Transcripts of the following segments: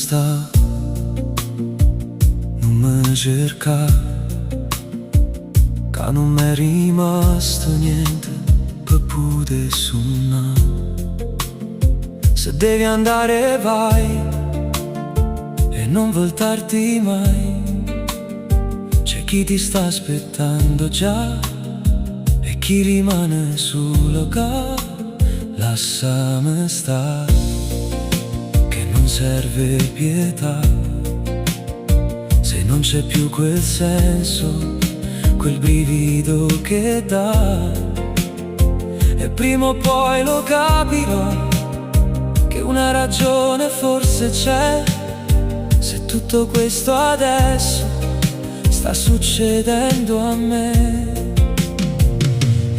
sta, non mi cerca, che non mi è rimasto niente per poter suonare. Se devi andare vai e non voltarti mai, c'è chi ti sta aspettando già e chi rimane solo qua. Lasciami stare, che non serve pietà, se non c'è più quel senso, quel brivido che dà. E prima o poi lo capirò, che una ragione forse c'è, se tutto questo adesso sta succedendo a me.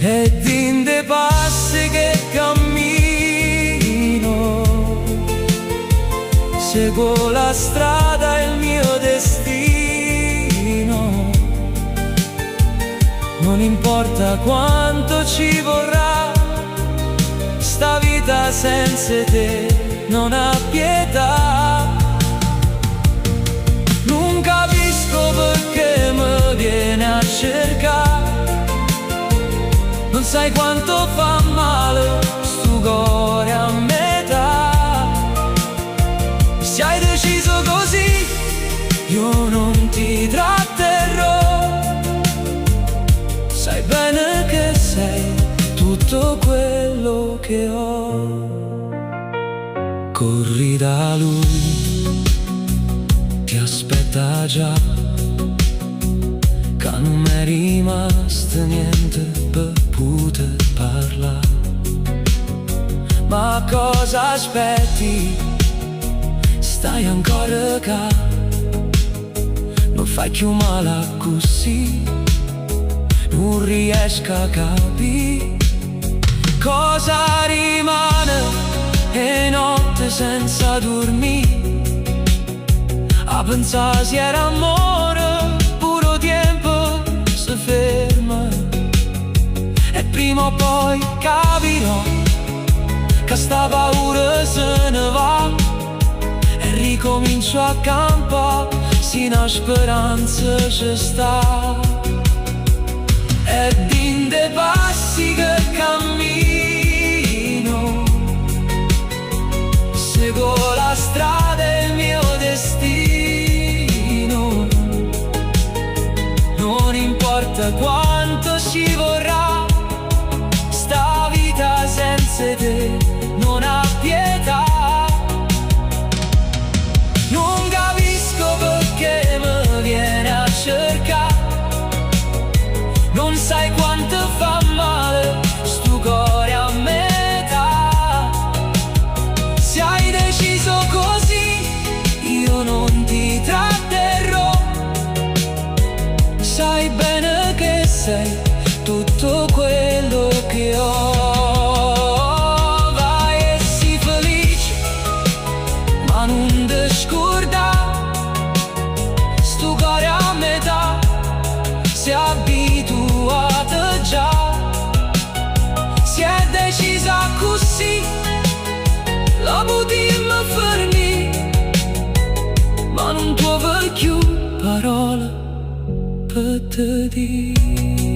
Ed in dei passi che cammino, seguo la strada e il mio destino. Non importa quanto ci vorrà, sta vita senza te non ha pietà. Non capisco perché mi viene a cercare, non sai quanto fa male sto cuore a metà. Se hai deciso così, io non ti tratterrò. Sai bene che sei tutto quello che ho. Corri da lui, ti aspetta già, che non mi è rimasto niente per poter parlare. Ma cosa aspetti? Stai ancora qua, non fai più male così. Non riesco a capire cosa rimane e notte senza dormire, a pensare se era amore, puro tempo si ferma. E prima o poi capirò che sta paura se ne va, e ricomincio a campare sino a speranza ci sta. Ed in dei passi che cammino, seguo la strada e il mio destino. Non importa quanto ci vorrà, sta vita senza te non ha pietà. Non capisco perché mi viene a cercare, non sai quanto fa male sto cuore a metà. Se hai deciso così, io non ti tratterrò. Sai bene che sei tutto quello che ho. Vai e sii felice, ma non ti scordare, sto cuore a metà si abituata già. Si è decisa così, la potremmo fornire, ma non trovo più parole per te dire.